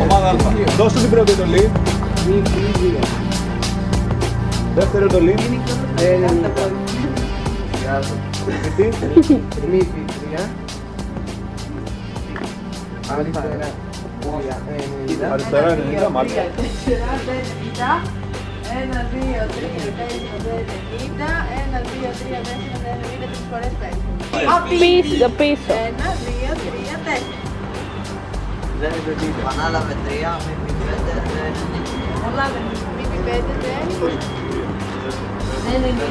Ομάδα Α. Δώστε την πρώτη εντολή. Δεύτερη εντολή. Μύθι 3. Αριστερά 90, μάλιστα. 1, 2, 3, 4, 5, 90, 1, 2, 3, 4, 5, 90, 3 φορές 5. Πίσω. 1, 2, 3, 4. Δεν είναι πείτε. Ανάλαβε 3, μύθι 5, δεν είναι. Ανάλαβε μύθι 5, δεν είναι.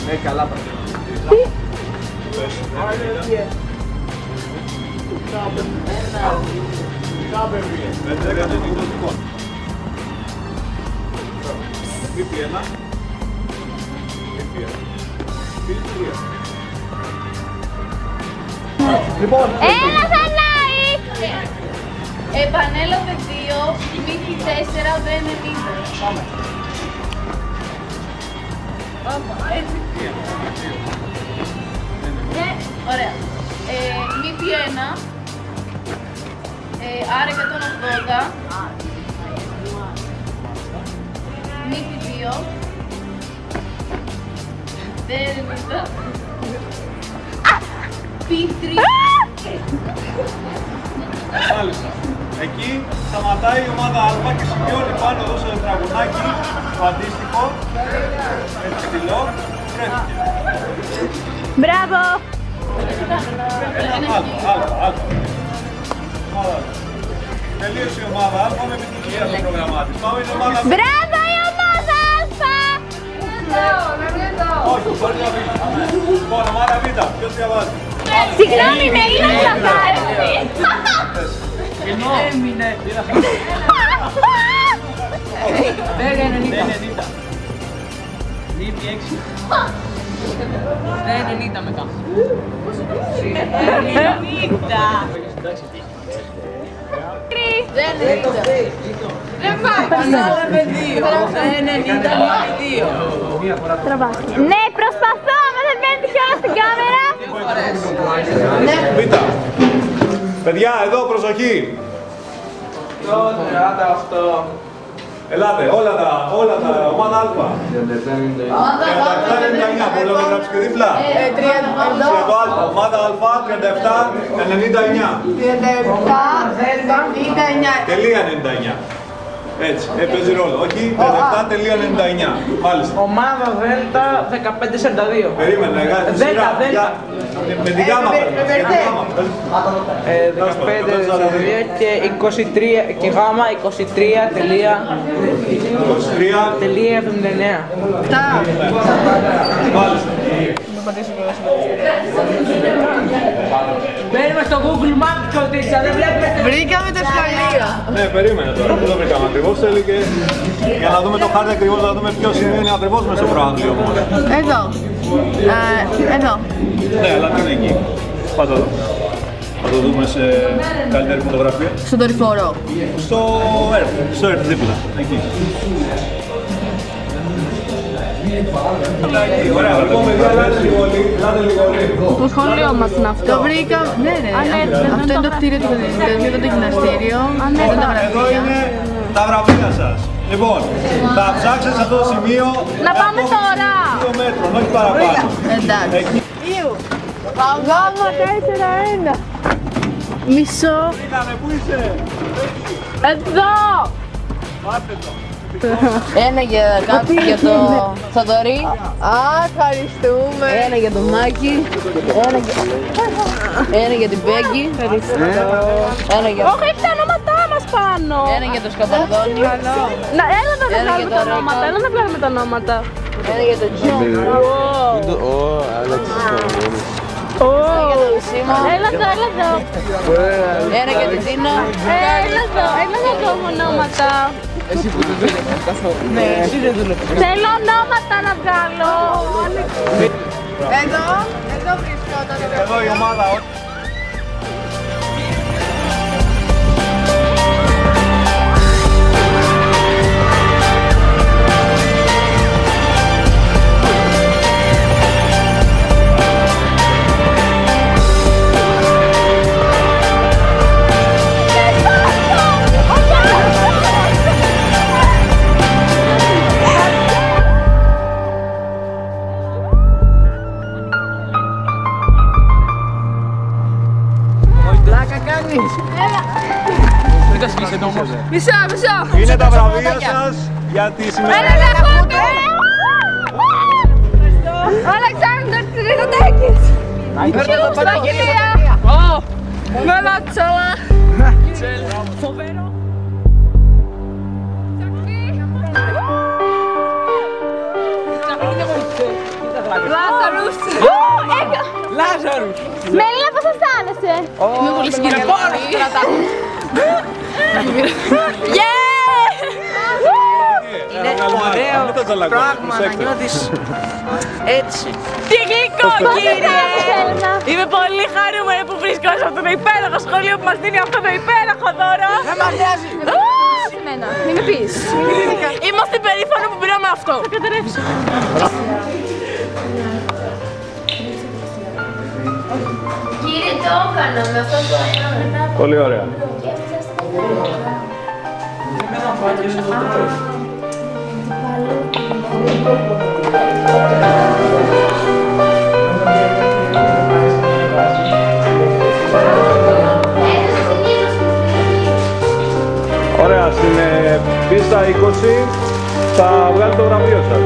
Ναι, καλά πράγματα. Λοιπόν, Έλα Θανάη! Επανέλαβε 2, μύθι 4, δεν είναι. πάμε. Έτσι. Ναι, ωραία. Μύθι 1, άρα 180. Μύθι 2, δεν είναι. Πι 3. Μάλιστα. Εκεί σταματάει η ομάδα Α και σημειώνει πάνω εδώ στο τετραγωνάκι το αντίστοιχο. Έτσι στυλό. Βρέθηκε. Μπράβο! Α. Ομάδα Α. Τελείωσε η ομάδα Α με επιτυχία το πρόγραμμά της. Πάμε η ομάδα Β. Μπράβο η ομάδα Α! Όχι, μπορεί να βγει. Λοιπόν, ομάδα Β. Ποιος διαβάζει? Συγγνώμη, με είναι σαφάρι! Έμεινε. Δεν είναι 90. Μύθι 6. Δεν είναι 90 μετά. Δεν είναι. Δεν πάει. Ανάλαβε 2. Δεν είναι 2. Ναι, προσπαθώ, άμα δεν μένετε κιόλας στην κάμερα. Β. Παιδιά, εδώ προσοχή. 38. Ελάτε, όλα τα ομάδα Α. 37-99, μπορεί να γράψει και δίπλα. Για το Α, ομάδα Α, 37-99. 37, 99. Τελεία 99. Έτσι, παίζει ρόλο. Όχι, 37.99. Μάλιστα. Ομάδα Δέλτα 15-42. Περίμενε, γράφει τη σειρά. Με την γάμα παίρνει. 15-42 και 23 και γάμα 23.79. Μάλιστα. Μπαίνουμε στο Google Maps κολλήτσα, δεν βλέπουμε. Βρήκαμε το σχολείο. Ναι, περίμενε τώρα, δεν το βρήκαμε ακριβώς. Θέλει και για να δούμε το χάρτη ακριβώς, να δούμε ποιο σημείο είναι ακριβώς μέσα στο προάδειο όμως. Εδώ. Εδώ. Ναι, αλλά δεν είναι εκεί. Πάτε εδώ. Θα το δούμε σε καλύτερη φωτογραφία. Στον δορυφόρο. Στο ΕΡΤ, δίπλα. Εκεί. Ωραία, λοιπόν, παιδιά, ελάτε λίγο. Το σχολείο μας είναι αυτό. Το βρήκαμε. Ναι, αυτό είναι το κτίριο του Κωνσταντινίου, εδώ το γυμναστήριο. Εδώ είναι τα βραβεία σας. Λοιπόν, θα ψάξετε σε αυτό το σημείο. Να πάμε τώρα. 2 μέτρων, όχι παραπάνω. Εντάξει. Γάμα 4-1. Μισό. Ήτανε, πού είσαι? Εδώ! Πάτε το. Ένα για το Θοδωρή. Ευχαριστούμε. Ένα για το Μάκη. Ένα για την Μπέγκη. Όχι, έχει τα ονόματά μας πάνω! Ένα για το Σκαπαρδόνι. Έλα να βγάλουμε τα ονόματα, έλα να βγάλουμε τα ονόματα. Ένα για τον Τζο. Έλα εδώ. Ένα για την Τίνα. Έλα να δούμε ονόματα. Εσύ που δεν δουλεύεις καθόλου. Ναι, εσύ δεν δουλεύεις. Θέλω ονόματα να βγάλω. Εδώ βρισκόταν. Εδώ η ομάδα. κάνεις? Δεν τα σκίσετε όμως. Μισό. Είναι τα βραβεία σας για τη σημερινή. Ο Αλεξάνδρος Τριγωτάκης. Γιώργος Παγγελία. Μελατσόλα. Φοβερό. Λάζαρους. Μελίνα, πώς αισθάνεσαι? Είμαι πολύ συγκινημένη. Είναι ωραίο πράγμα να νιώθεις έτσι. Τι γλυκό, κύριε! Είμαι πολύ χαρούμενη που βρίσκομαι σε αυτό το υπέροχο σχολείο που μας δίνει αυτό το υπέροχο δώρο. Δεν μας νοιάζει. Μην με πεις. Είμαστε περήφανοι που πήραμε αυτό. Θα καταρρεύσω. Κύριε, το έκανα με αυτό το ένα. Πολύ ωραία. Ωραία, στην πίστα 20 θα βγάλει το βραβείο σας.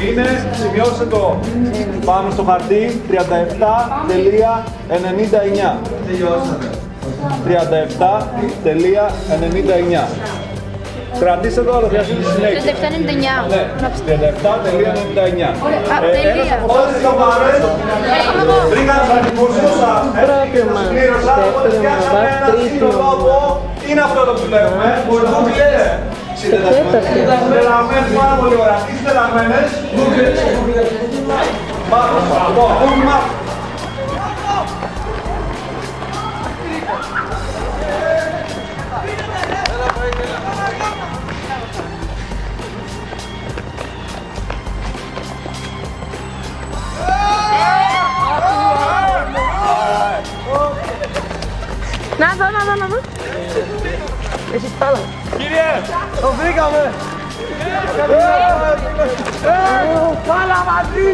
Είναι, σημειώστε το πάνω στο χαρτί, 37.99. 37.99. Κρατήστε το, αλλά χρειάζεται στη συνέχεια. 37,99. Ναι, 37.99. Τελεία. Όλες οι καμπάρες βρήκαν τους αριθμούς τους, έτσι σας πλήρωσα, οπότε φτιάξαμε ένα σύλλογο τόπο. Τι είναι αυτό το που βλέπουμε, μπορείτε να λέτε. Συντεταγμένες, πάρα πολύ ωραία. Τι συντεταγμένες? Μάρκος. Να δω. Εσύ πάλα. Κύριε, το βρήκαμε! Πάλα μαζί!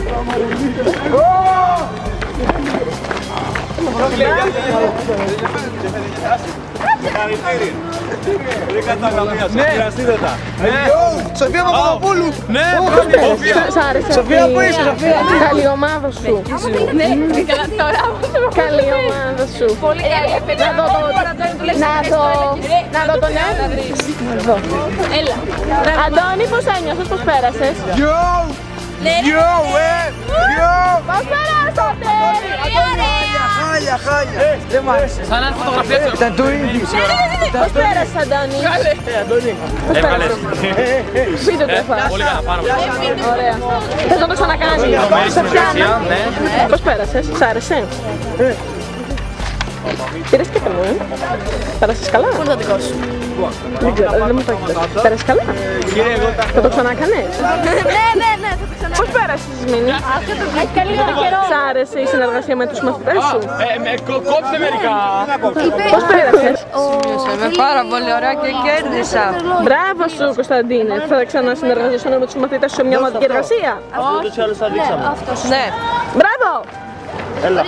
Συγχαρητήρια! Βρήκατε τα βραβεία σας, μοιραστείτε τα. Σοφία Παπαδοπούλου! Ναι, Σ' άρεσε Σοφία, πού είσαι, Σοφία? Καλή ομάδα σου. Ναι, καλά τώρα. Καλή ομάδα σου. Πολύ καλή. Να δω τον ένα. Έλα. Αντώνη, πώς ένιωσες, πώς πέρασες? Yo! Πώς περάσατε? Χάλια! Δεν μ' άρεσε. Σαν να φωτογραφία του. Ήταν το ίδιο. Πώς πέρασες, Αντώνη? Πώς πέρασες? Πείτε το εφάς. Πολύ καλά, πάρα πολύ. Ωραία. Θες να το ξανακάνεις? Σε πιάνω. Πώς πέρασες, σ' άρεσε? Πήρες και καλό, Πέρασες καλά? Πού είναι το δικό σου? Δεν ξέρω, δεν μου το έχεις. Πέρασες καλά? Θα το ξανακάνεις? Ναι, θα το ξανά. Πώς πέρασες, Μίνη? Έχει καλή ώρα καιρό. Σ' άρεσε η συνεργασία με τους μαθητές σου? Κόψτε μερικά. Πώς πέρασες? Είμαι πάρα πολύ ωραία και κέρδισα. Μπράβο σου, Κωνσταντίνε. Θα ξανασυνεργαζόσουν με τους μαθητές σου σε μια ομαδική εργασία? Ναι. Μπράβο! Έλα.